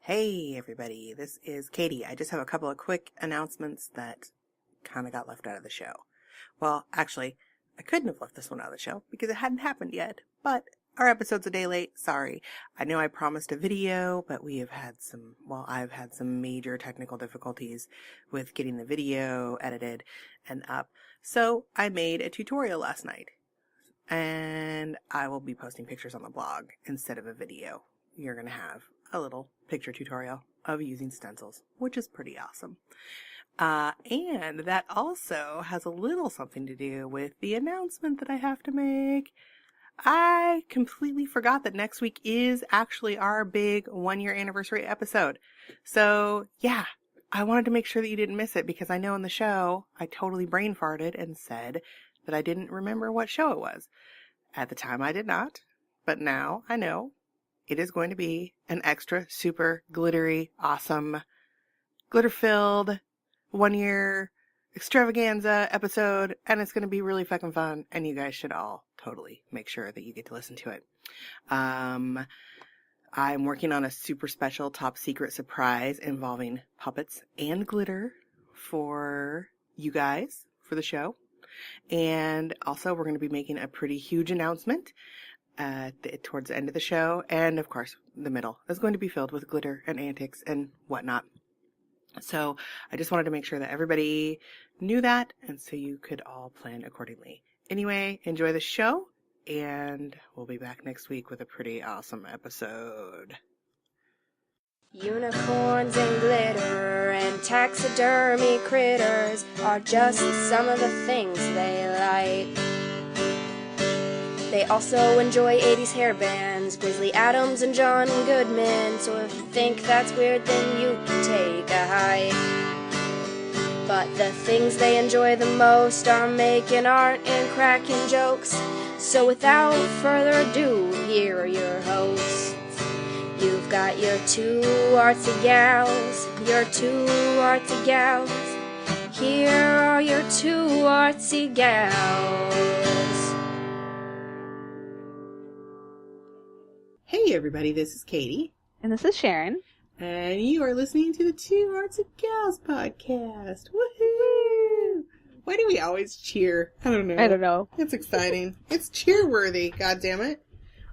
Hey everybody, this is Katie. I just have a couple of quick announcements that kind of got left out of the show. Well, actually, I couldn't have left this one out of the show because it hadn't happened yet, but our episode's a day late. Sorry. I know I promised a video, but I've had some major technical difficulties with getting the video edited and up. So I made a tutorial last night and I will be posting pictures on the blog instead of a video. You're going to have a little picture tutorial of using stencils, which is pretty awesome. And that also has a little something to do with the announcement that I have to make. I completely forgot that next week is actually our big 1-year anniversary episode. So yeah, I wanted to make sure that you didn't miss it because I know in the show I totally brain farted and said that I didn't remember what show it was. At the time I did not, but now I know. It is going to be an extra super glittery, awesome, glitter-filled 1-year extravaganza episode, and it's going to be really fucking fun, and you guys should all totally make sure that you get to listen to it. I'm working on a super special top secret surprise involving puppets and glitter for you guys for the show. And also we're going to be making a pretty huge announcement towards the end of the show, and of course the middle is going to be filled with glitter and antics and whatnot. So I just wanted to make sure that everybody knew that, and so you could all plan accordingly. Anyway, enjoy the show, and we'll be back next week with a pretty awesome episode. Unicorns and glitter and taxidermy critters are just some of the things they like. They also enjoy 80s hair bands, Grizzly Adams and John Goodman. So if you think that's weird, then you can take a hike. But the things they enjoy the most are making art and cracking jokes. So without further ado, here are your hosts. You've got your two artsy gals, Here are your two artsy gals. Hey everybody, this is Katie. And this is Sharon. And you are listening to the Two Arts and Gals podcast. Woohoo! Why do we always cheer? I don't know. It's exciting. It's cheer-worthy, goddammit.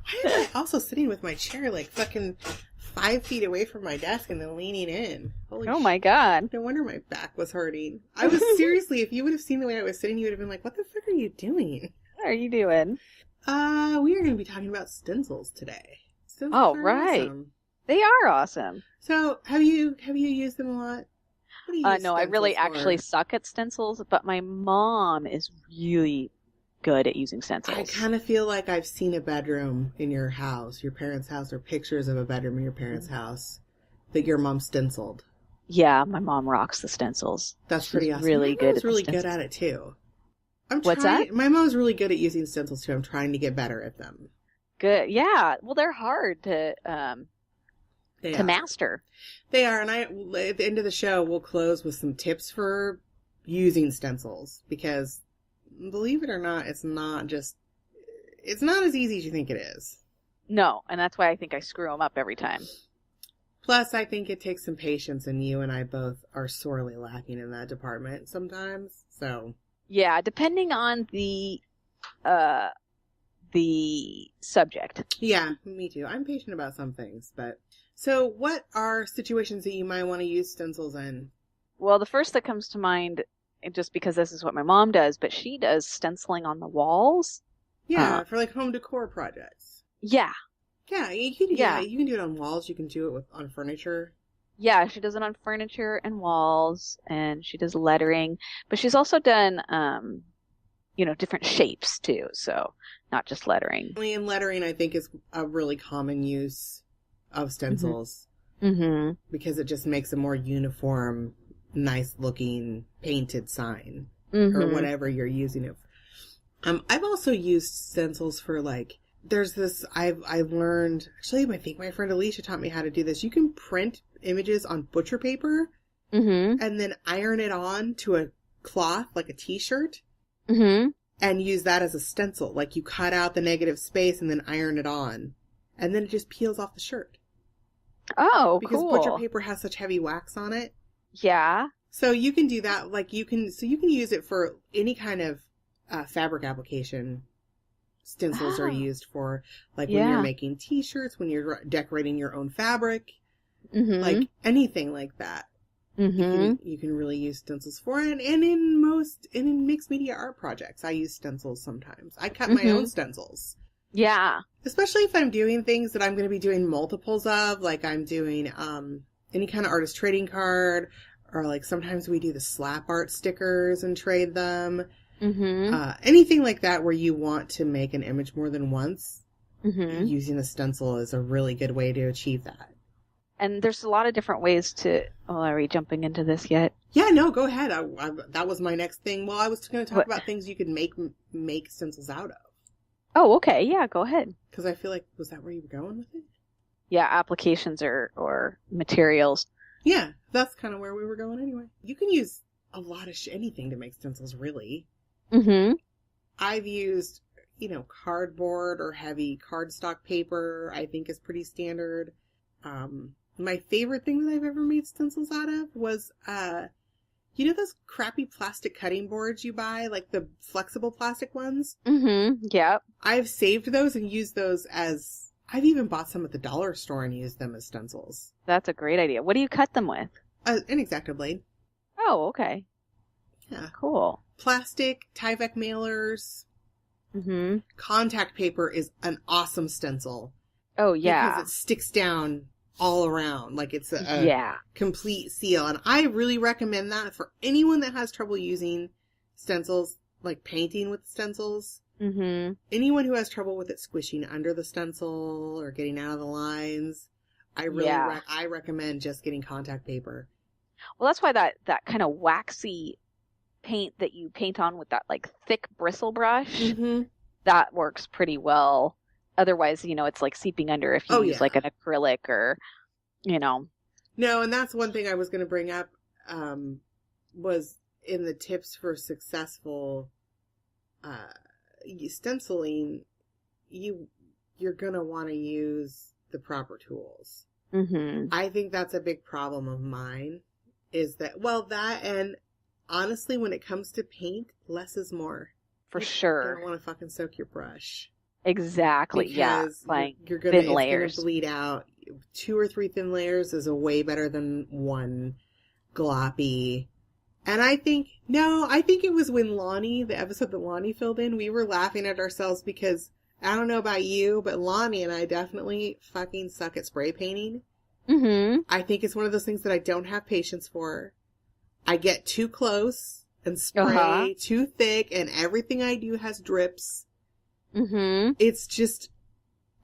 Why am I also sitting with my chair like fucking 5 feet away from my desk and then leaning in? Holy my god. No wonder my back was hurting. I was seriously, if you would have seen the way I was sitting, you would have been like, what the fuck are you doing? What are you doing? We are going to be talking about stencils today. Oh, right. Awesome. They are awesome. So, have you used them a lot? What do you use no, I really actually suck at stencils, but my mom is really good at using stencils. I kind of feel like I've seen a bedroom in your house, your parents' house, or pictures of a bedroom in your parents' house that your mom stenciled. Yeah, my mom rocks the stencils. That's pretty awesome. Really good at really good at it too. What's that? My mom's really good at using stencils too. I'm trying to get better at them. Good. Yeah. Well, they're hard to master. They are. And at the end of the show, we'll close with some tips for using stencils because believe it or not, it's not as easy as you think it is. No. And that's why I think I screw them up every time. Plus, I think it takes some patience, and you and I both are sorely lacking in that department sometimes. So. Yeah. Depending on the subject. Yeah, me too. I'm patient about some things, but... So, what are situations that you might want to use stencils in? Well, the first that comes to mind, just because this is what my mom does, but she does stenciling on the walls. Yeah, for like home decor projects. Yeah. Yeah, you can do it on walls, you can do it on furniture. Yeah, she does it on furniture and walls, and she does lettering, but she's also done... different shapes too, so not just lettering. And lettering, I think, is a really common use of stencils. Mm-hmm. Because it just makes a more uniform, nice-looking, painted sign. Mm-hmm. Or whatever you're using it for. I've also used stencils for, there's this, I learned, actually, I think my friend Alicia taught me how to do this. You can print images on butcher paper, and then iron it on to a cloth, like a t-shirt. Mm-hmm. And use that as a stencil. Like you cut out the negative space and then iron it on. And then it just peels off the shirt. Oh, because butcher cool. paper has such heavy wax on it. Yeah. So you can do that. Like you can use it for any kind of fabric application. Stencils are used for, like when you're making t-shirts, when you're decorating your own fabric, like anything like that. You can really use stencils for it. And in mixed media art projects, I use stencils sometimes. I cut my own stencils. Yeah. Especially if I'm doing things that I'm going to be doing multiples of, like I'm doing any kind of artist trading card, or like sometimes we do the slap art stickers and trade them. Anything like that where you want to make an image more than once, using a stencil is a really good way to achieve that. And there's a lot of different ways to... Oh, are we jumping into this yet? Yeah, no, go ahead. That was my next thing. Well, I was going to talk about things you could make stencils out of. Oh, okay. Yeah, go ahead. Because I feel like, was that where you were going with it? Yeah, applications or materials. Yeah, that's kind of where we were going anyway. You can use a lot of anything to make stencils, really. I've used, cardboard or heavy cardstock paper, I think is pretty standard. My favorite thing that I've ever made stencils out of was, those crappy plastic cutting boards you buy, like the flexible plastic ones? Yep. I've saved those and used those as, I've even bought some at the dollar store and used them as stencils. That's a great idea. What do you cut them with? An X-Acto blade. Oh, okay. Yeah. Cool. Plastic, Tyvek mailers. Contact paper is an awesome stencil. Oh, yeah. Because it sticks down all around. Like it's a complete seal. And I really recommend that for anyone that has trouble using stencils, like painting with stencils. Anyone who has trouble with it squishing under the stencil or getting out of the lines, I really I recommend just getting contact paper. Well, that's why that kind of waxy paint that you paint on with that like thick bristle brush, that works pretty well. Otherwise, it's like seeping under if you use like an acrylic or, No, and that's one thing I was going to bring up, was in the tips for successful stenciling, you're going to want to use the proper tools. I think that's a big problem of mine, is that, that and honestly, when it comes to paint, less is more. For sure. You don't want to fucking soak your brush. Exactly. Because you're gonna, thin layers. Gonna bleed out. 2 or 3 thin layers is a way better than 1 gloppy. And I think it was when the episode that Lonnie filled in, we were laughing at ourselves because, I don't know about you, but Lonnie and I definitely fucking suck at spray painting. I think it's one of those things that I don't have patience for. I get too close and spray too thick, and everything I do has drips. It's just,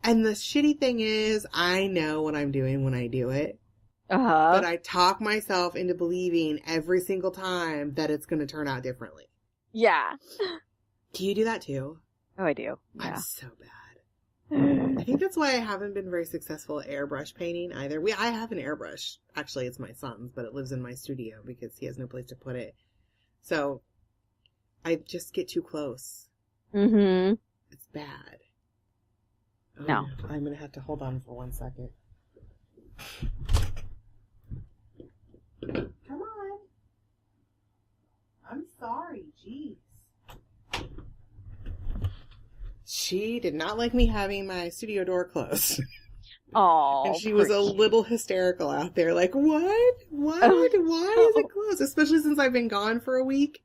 and the shitty thing is, I know what I'm doing when I do it. But I talk myself into believing every single time that it's going to turn out differently. Yeah. Do you do that too? Oh, I do. Yeah. I'm so bad. I think that's why I haven't been very successful at airbrush painting either. I have an airbrush. Actually, it's my son's, but it lives in my studio because he has no place to put it. So I just get too close. It's bad. Oh, no. I'm going to have to hold on for 1 second. Come on. I'm sorry. Jeez. She did not like me having my studio door closed. Oh. And she was a little hysterical out there. Like, what? Why is it closed? Especially since I've been gone for a week.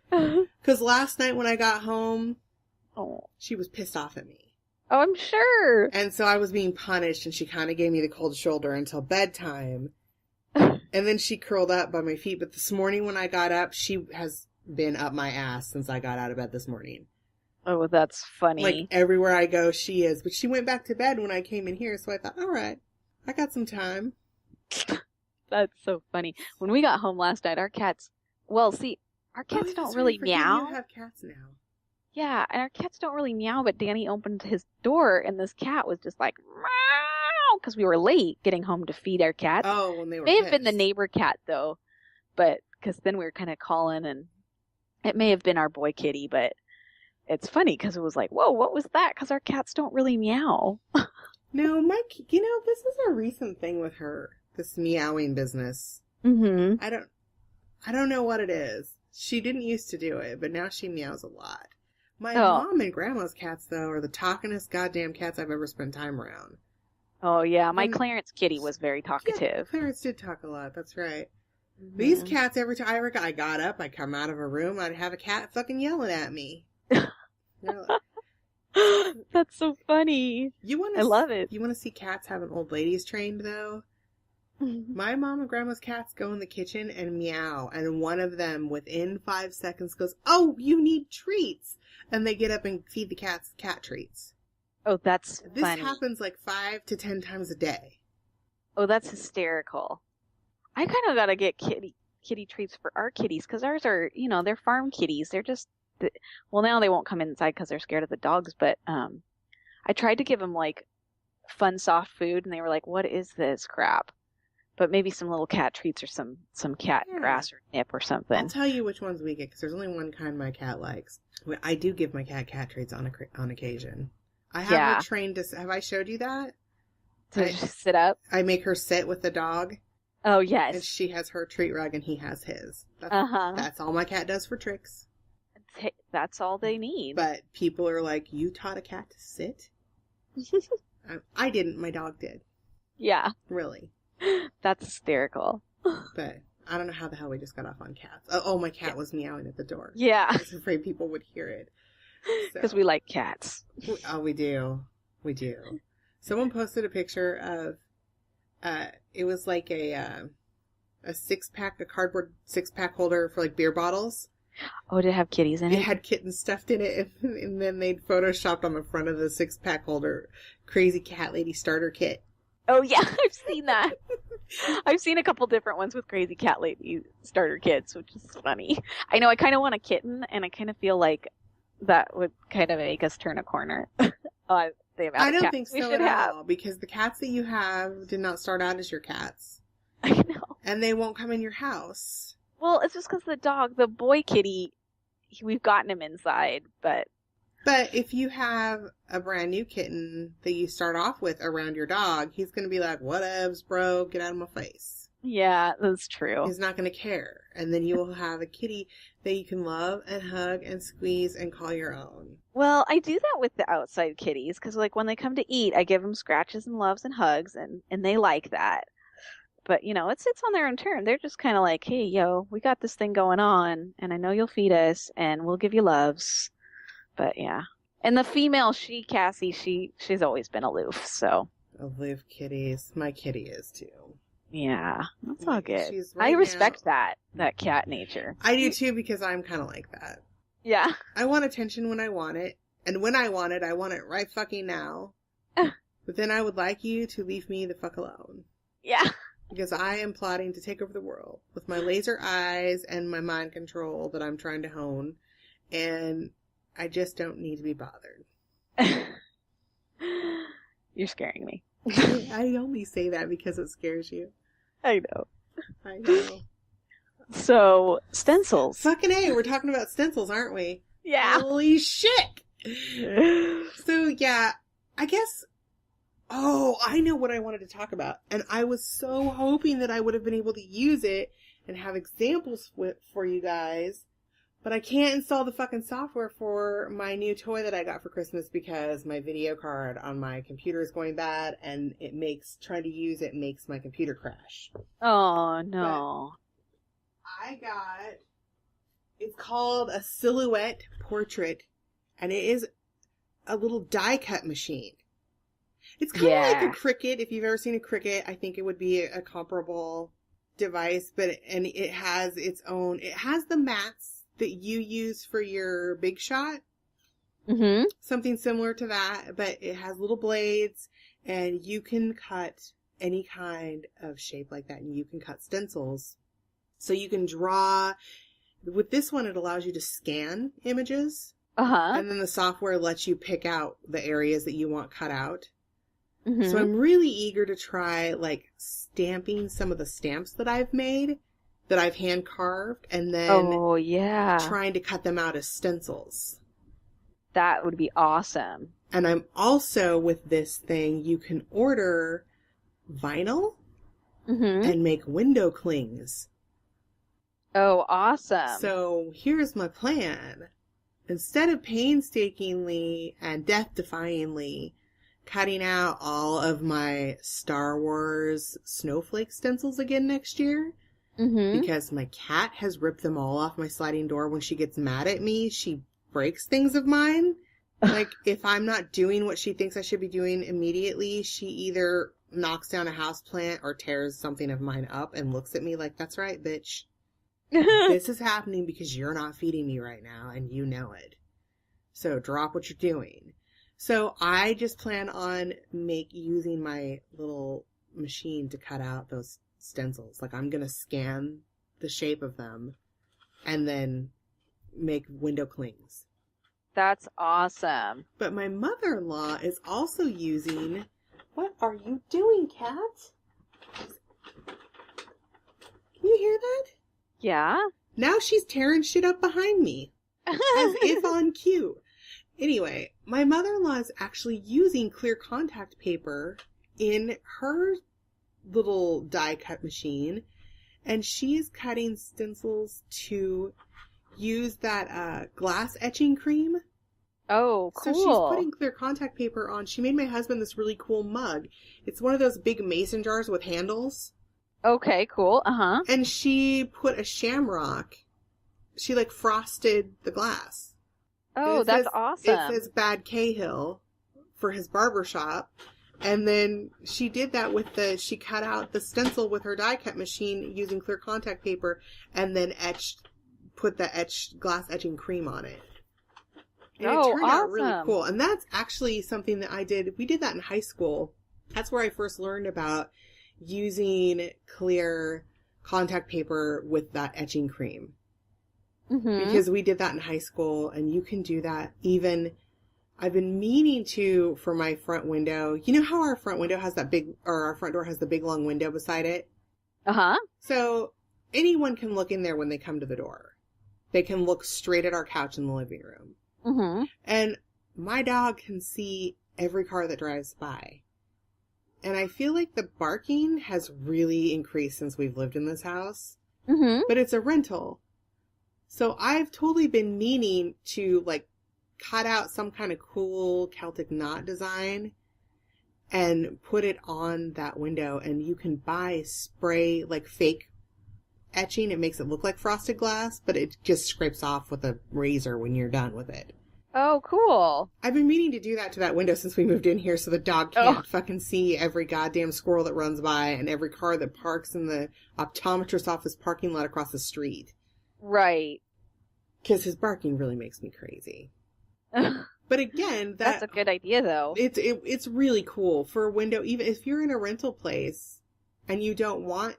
Because last night when I got home, she was pissed off at me. Oh, I'm sure. And so I was being punished, and she kind of gave me the cold shoulder until bedtime. And then she curled up by my feet. But this morning when I got up, she has been up my ass since I got out of bed this morning. Oh, that's funny. Like, everywhere I go, she is. But she went back to bed when I came in here, so I thought, all right, I got some time. That's so funny. When we got home last night, our cats don't really meow. You have cats now. Yeah, and our cats don't really meow, but Danny opened his door, and this cat was just like, meow, because we were late getting home to feed our cats. Oh, when they were May have been the neighbor cat, though, but because then we were kind of calling, and it may have been our boy kitty, but it's funny because it was like, whoa, what was that? Because our cats don't really meow. No, this is a recent thing with her. This meowing business. Mm-hmm. I don't know what it is. She didn't used to do it, but now she meows a lot. My Oh. mom and grandma's cats, though, are the talkingest goddamn cats I've ever spent time around. Oh, yeah. My And- Clarence kitty was very Yeah, talkative. Clarence did talk a lot. That's right. Mhm. These cats, every time I got up, I'd come out of a room, I'd have a cat fucking yelling at me. They're like, That's so funny. I love it. You want to see cats having old ladies trained, though? My mom and grandma's cats go in the kitchen and meow, and one of them, within 5 seconds, goes, "Oh, you need treats!" And they get up and feed the cats cat treats. Oh, that's This funny. happens like 5 to 10 times a day. Oh, that's hysterical. I kind of gotta get kitty treats for our kitties, because ours are, they're farm kitties. They're just, well, now they won't come inside because they're scared of the dogs, but I tried to give them like fun soft food, and they were like, "What is this crap?" But maybe some little cat treats or some cat Yeah. grass or nip or something. I'll tell you which ones we get, because there's only one kind my cat likes. I do give my cat treats on occasion. I have her trained to... Have I showed you that? To just sit up. I make her sit with the dog. Oh, And yes. she has her treat rug and he has his. Uh-huh. That's all my cat does for tricks. That's all they need. But people are like, "You taught a cat to sit?" I didn't. My dog did. Yeah. Really. That's hysterical. But I don't know how the hell we just got off on cats. Oh, my cat was meowing at the door. Yeah. I was afraid people would hear it. Because we like cats. Oh, we do. We do. Someone posted a picture of, it was like a 6-pack, a cardboard 6-pack holder for like beer bottles. Oh, did it have kitties in It it? had kittens stuffed in it, and then they'd photoshopped on the front of the 6-pack holder, Crazy Cat Lady Starter Kit. Oh, yeah. I've seen that. I've seen a couple different ones with Crazy Cat Lady starter kits, which is funny. I know, I kind of want a kitten, and I kind of feel like that would kind of make us turn a corner. The amount I of don't cats think we so should at have. all, because the cats that you have did not start out as your cats. I know. And they won't come in your house. Well, it's just because the boy kitty, we've gotten him inside, but... But if you have a brand new kitten that you start off with around your dog, he's going to be like, "Whatevs, bro, get out of my face." Yeah, that's true. He's not going to care. And then you will have a kitty that you can love and hug and squeeze and call your own. Well, I do that with the outside kitties, because like when they come to eat, I give them scratches and loves and hugs, and they like that. But, it's on their own turn. They're just kind of like, "Hey, yo, we got this thing going on, and I know you'll feed us, and we'll give you loves." But, yeah. And the female, Cassie, she's always been aloof, so. Aloof kitties. My kitty is, too. Yeah, that's all good. She's I right respect now- that cat nature. I do, too, because I'm kind of like that. Yeah. I want attention when I want it. And when I want it right fucking now. But then I would like you to leave me the fuck alone. Yeah. Because I am plotting to take over the world with my laser eyes and my mind control that I'm trying to hone. And I just don't need to be bothered. You're scaring me. I only say that because it scares you. I know. I know. So, stencils. Fucking A, we're talking about stencils, aren't we? Yeah. Holy shit! So, yeah, I guess... Oh, I know what I wanted to talk about. And I was so hoping that I would have been able to use it and have examples for you guys. But I can't install the fucking software for my new toy that I got for Christmas because my video card on my computer is going bad and trying to use it makes my computer crash. Oh, no. It's called a silhouette portrait, and it is a little die cut machine. It's kind of like a Cricut. If you've ever seen a Cricut, I think it would be a comparable device, and it has the mats that you use for your Big Shot. Mm-hmm. Something similar to that, but it has little blades, and you can cut any kind of shape like that, and you can cut stencils. So you can draw. With this one, it allows you to scan images, and then the software lets you pick out the areas that you want cut out. Mm-hmm. So I'm really eager to try, like, stamping some of the stamps that I've made, that I've hand carved, and then trying to cut them out as stencils. That would be awesome. And I'm also, with this thing, you can order vinyl and make window clings. Oh, awesome. So here's my plan. Instead of painstakingly and death-defyingly cutting out all of my Star Wars snowflake stencils again next year, because my cat has ripped them all off my sliding door. When she gets mad at me, she breaks things of mine. Like, if I'm not doing what she thinks I should be doing immediately, she either knocks down a houseplant or tears something of mine up and looks at me like, that's right, bitch. This is happening because you're not feeding me right now, and you know it. So drop what you're doing. So I just plan on using my little machine to cut out those stencils. Like, I'm going to scan the shape of them and then make window clings. That's awesome. But my mother-in-law is also using... What are you doing, cat? Can you hear that? Yeah? Now she's tearing shit up behind me. As if on cue. Anyway, my mother-in-law is actually using clear contact paper in her little die cut machine. And she is cutting stencils to use that glass etching cream. Oh, cool. So she's putting clear contact paper on. She made my husband this really cool mug. It's one of those big mason jars with handles. Okay, cool. And she put a shamrock. She, like, frosted the glass. Oh, that's awesome. It says Bad Cahill for his barbershop. And then she did that she cut out the stencil with her die cut machine using clear contact paper and then put the glass etching cream on it. And it turned out really cool. And that's actually something that we did that in high school. That's where I first learned about using clear contact paper with that etching cream. Because we did that in high school, and you can do that even... I've been meaning to for my front window. You know how our front window has our front door has the big long window beside it? So anyone can look in there when they come to the door. They can look straight at our couch in the living room. And my dog can see every car that drives by. And I feel like the barking has really increased since we've lived in this house. But it's a rental. So I've totally been meaning to, like, cut out some kind of cool Celtic knot design and put it on that window. And you can buy spray, like, fake etching. It makes it look like frosted glass, but it just scrapes off with a razor when you're done with it. Oh, cool. I've been meaning to do that to that window since we moved in here so the dog can't fucking see every goddamn squirrel that runs by and every car that parks in the optometrist office parking lot across the street. Right. Because his barking really makes me crazy. But again, that's a good idea, though. It's really cool for a window. Even if you're in a rental place and you don't want,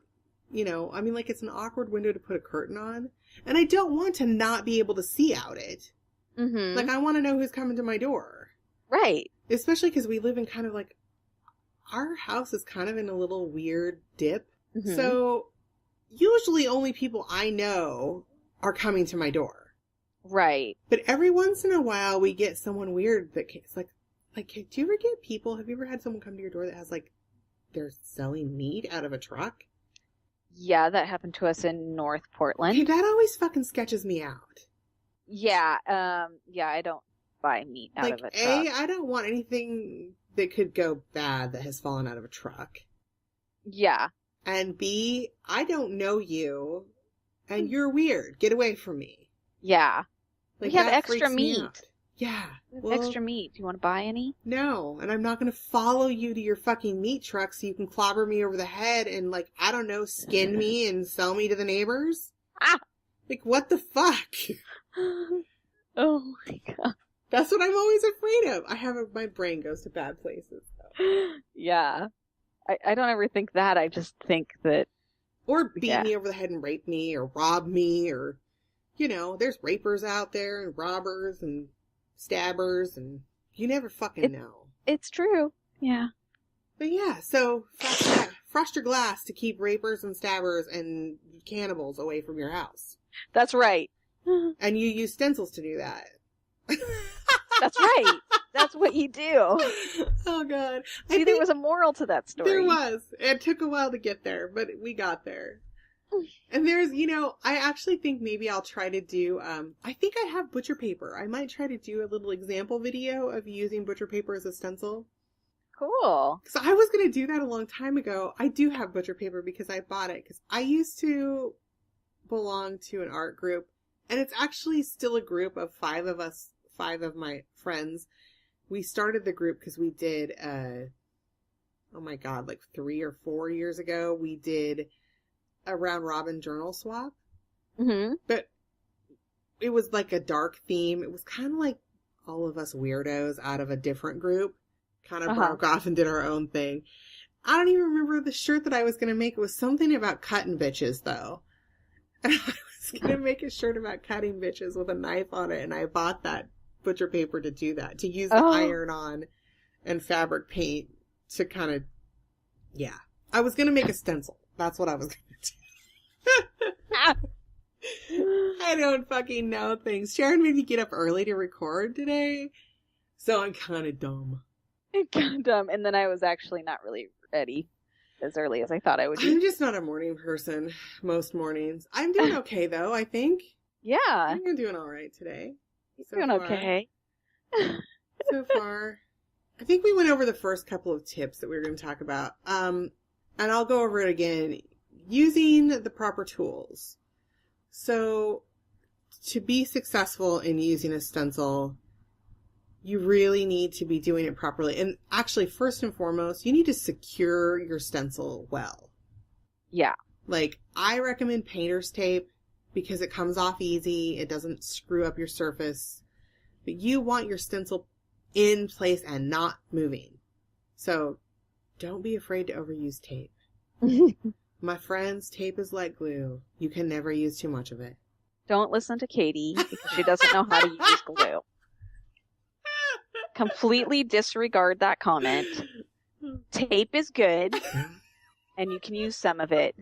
I mean, like, it's an awkward window to put a curtain on. And I don't want to not be able to see out it. Like, I want to know who's coming to my door. Right. Especially because we live in kind of like, our house is kind of in a little weird dip. So usually only people I know are coming to my door. Right. But every once in a while we get someone weird it's like, do you ever get people, have you ever had someone come to your door that has, like, they're selling meat out of a truck? Yeah, that happened to us in North Portland. Hey, that always fucking sketches me out. Yeah, I don't buy meat out of a truck. I don't want anything that could go bad that has fallen out of a truck. Yeah. And B, I don't know you, and you're weird. Get away from me. Yeah. Like, we have extra meat. Yeah. Extra meat. Do you want to buy any? No, and I'm not going to follow you to your fucking meat truck so you can clobber me over the head and, like, I don't know, skin me and sell me to the neighbors. Like, what the fuck? Oh my god. That's what I'm always afraid of. My brain goes to bad places, though. Yeah. I don't ever think that. I just think that... Or beat me over the head and rape me, or rob me, or, there's rapers out there, and robbers, and stabbers, and you never fucking know. It's true. Yeah. But yeah, so frost your glass to keep rapers and stabbers and cannibals away from your house. That's right. And you use stencils to do that. That's right. That's what you do. Oh, God. See, there was a moral to that story. There was. It took a while to get there, but we got there. And there's, I actually think maybe I'll try to do, I think I have butcher paper. I might try to do a little example video of using butcher paper as a stencil. Cool. Because I was going to do that a long time ago. I do have butcher paper because I bought it. Because I used to belong to an art group. And it's actually still a group of 5 of us, 5 of my friends. We started the group because we did, oh my God, like 3 or 4 years ago, we did a round robin journal swap. Mm-hmm. But it was like a dark theme. It was kind of like all of us weirdos out of a different group kind of broke off and did our own thing. I don't even remember the shirt that I was going to make. It was something about cutting bitches, though. And I was going to make a shirt about cutting bitches with a knife on it, and I bought that butcher paper to do that, to use the iron-on and fabric paint to kind of, yeah. I was going to make a stencil. That's what I was going to do. I don't fucking know things. Sharon made me get up early to record today, so I'm kind of dumb. Kind of dumb. And then I was actually not really ready as early as I thought I would be. I'm just not a morning person most mornings. I'm doing okay, though, I think. Yeah. I think I'm doing all right today. You're doing okay. So far. I think we went over the first couple of tips that we were going to talk about. And I'll go over it again. Using the proper tools. So, to be successful in using a stencil, you really need to be doing it properly. And actually, first and foremost, you need to secure your stencil well. Yeah. Like, I recommend painter's tape because it comes off easy. It doesn't screw up your surface. But you want your stencil in place and not moving. So, don't be afraid to overuse tape. My friends, tape is like glue. You can never use too much of it. Don't listen to Katie because she doesn't know how to use glue. Completely disregard that comment. Tape is good, and you can use some of it,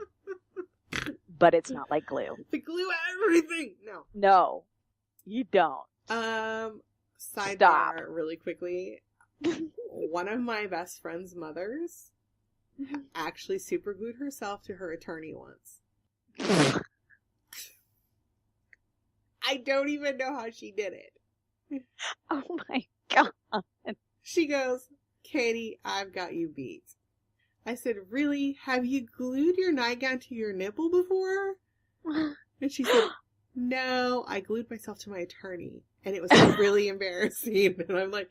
but it's not like glue. To glue everything! No. No, you don't. Sidebar Stop. Really quickly. One of my best friend's mothers actually superglued herself to her attorney once. I don't even know how she did it. Oh my God. She goes, Katie, I've got you beat. I said, really? Have you glued your nightgown to your nipple before? And she said, no, I glued myself to my attorney. And it was really embarrassing. And I'm like,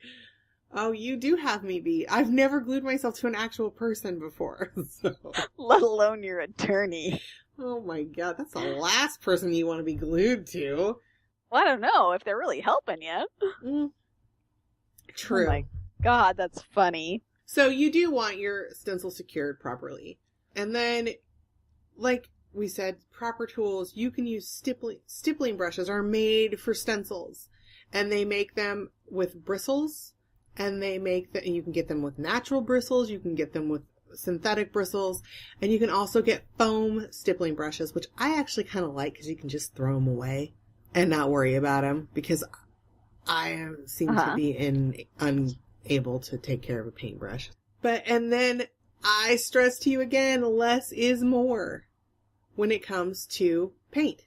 oh, you do have me beat. I've never glued myself to an actual person before. So. Let alone your attorney. Oh my God, that's the last person you want to be glued to. Well, I don't know if they're really helping you. True. Oh my God, that's funny. So you do want your stencil secured properly. And then, like we said, proper tools. You can use stippling brushes are made for stencils. And they make them with bristles. And they make that, you can get them with natural bristles. You can get them with synthetic bristles. And you can also get foam stippling brushes, which I actually kind of like because you can just throw them away and not worry about them, because I seem to be unable to take care of a paintbrush. And then I stress to you again, less is more when it comes to paint.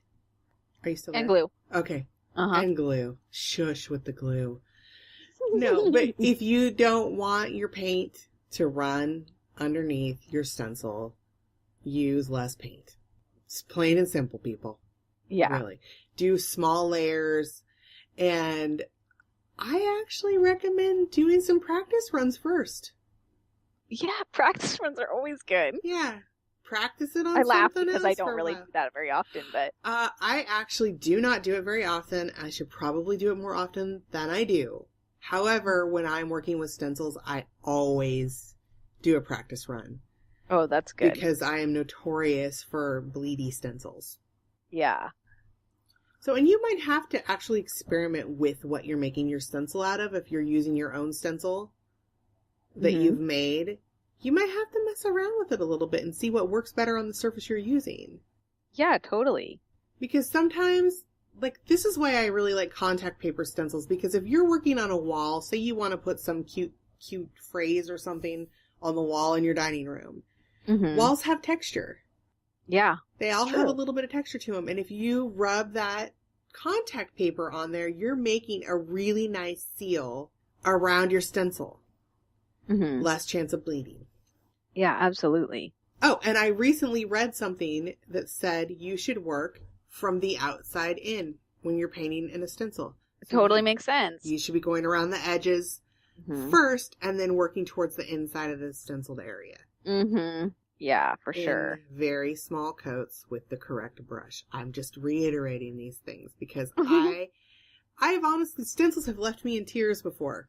Are you still there? And glue. Okay. And glue. Shush with the glue. No, but if you don't want your paint to run underneath your stencil, use less paint. It's plain and simple, people. Yeah. Really. Do small layers. And I actually recommend doing some practice runs first. Yeah, practice runs are always good. Yeah. Practice it on I laugh something because else I don't really do that very often, but... I actually do not do it very often. I should probably do it more often than I do. However, when I'm working with stencils, I always do a practice run. Oh, that's good. Because I am notorious for bleedy stencils. Yeah. So, and you might have to actually experiment with what you're making your stencil out of. If you're using your own stencil that you've made, you might have to mess around with it a little bit and see what works better on the surface you're using. Yeah, totally. Because sometimes like, this is why I really like contact paper stencils, because if you're working on a wall, say you want to put some cute phrase or something on the wall in your dining room. Mm-hmm. Walls have texture. Yeah. They all have a little bit of texture to them. And if you rub that contact paper on there, you're making a really nice seal around your stencil. Mm-hmm. Less chance of bleeding. Yeah, absolutely. Oh, and I recently read something that said you should work from the outside in when you're painting in a stencil. So Totally makes sense. You should be going around the edges first and then working towards the inside of the stenciled area. Mm-hmm. Yeah, for sure. In very small coats with the correct brush. I'm just reiterating these things because I've honestly, stencils have left me in tears before.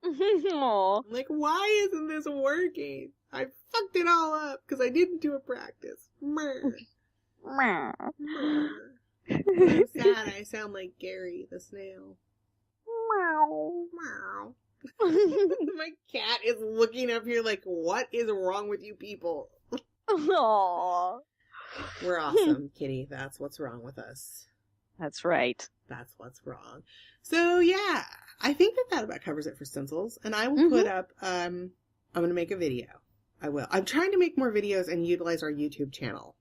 Aw. I'm like, why isn't this working? I fucked it all up because I didn't do a practice. Murr. Murr. I'm sad. I sound like Gary the snail. Meow. Meow. My cat is looking up here like, what is wrong with you people? Aww. We're awesome, Kitty. That's what's wrong with us. That's right. That's what's wrong. So, yeah, I think that about covers it for stencils. And I will put up, I'm going to make a video. I will. I'm trying to make more videos and utilize our YouTube channel.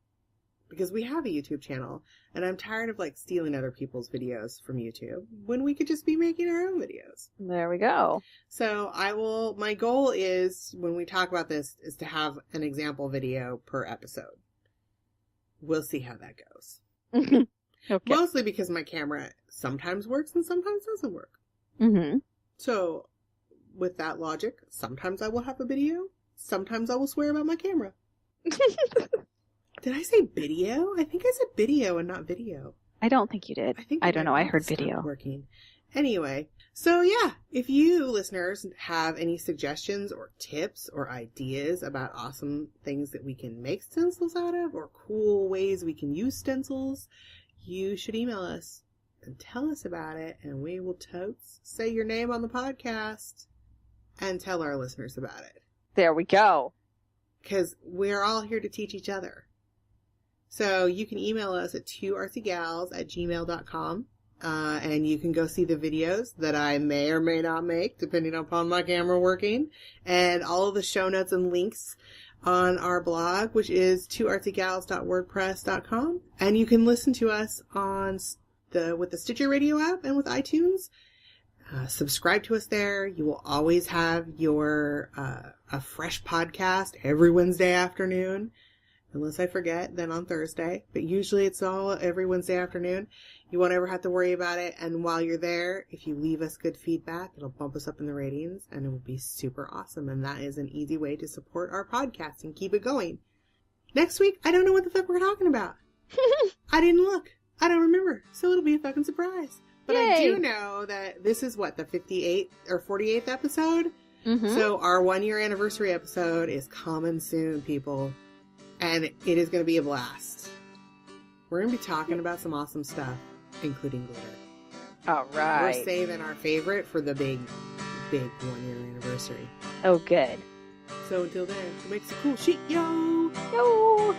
Because we have a YouTube channel. And I'm tired of, like, stealing other people's videos from YouTube when we could just be making our own videos. There we go. So my goal is, when we talk about this, is to have an example video per episode. We'll see how that goes. Okay. Mostly because my camera sometimes works and sometimes doesn't work. Mm-hmm. So, with that logic, sometimes I will have a video, sometimes I will swear about my camera. Did I say video? I think I said video and not video. I don't think you did. I don't know. I heard video. Working. Anyway, so yeah, if you listeners have any suggestions or tips or ideas about awesome things that we can make stencils out of or cool ways we can use stencils, you should email us and tell us about it, and we will totes say your name on the podcast and tell our listeners about it. There we go. Because we're all here to teach each other. So you can email us at 2artsygals@gmail.com. And you can go see the videos that I may or may not make, depending upon my camera working. And all of the show notes and links on our blog, which is 2artsygals.wordpress.com. And you can listen to us on with the Stitcher Radio app and with iTunes. Subscribe to us there. You will always have your a fresh podcast every Wednesday afternoon. Unless I forget, then on Thursday. But usually it's all every Wednesday afternoon. You won't ever have to worry about it. And while you're there, if you leave us good feedback, it'll bump us up in the ratings and it will be super awesome. And that is an easy way to support our podcast and keep it going. Next week, I don't know what the fuck we're talking about. I didn't look. I don't remember. So it'll be a fucking surprise. But Yay. I do know that this is what, the 58th or 48th episode? Mm-hmm. So our 1-year anniversary episode is coming soon, people. And it is going to be a blast. We're going to be talking about some awesome stuff, including glitter. All right. We're saving our favorite for the big 1-year anniversary. Oh, good. So until then, make some cool shit, yo! Yo!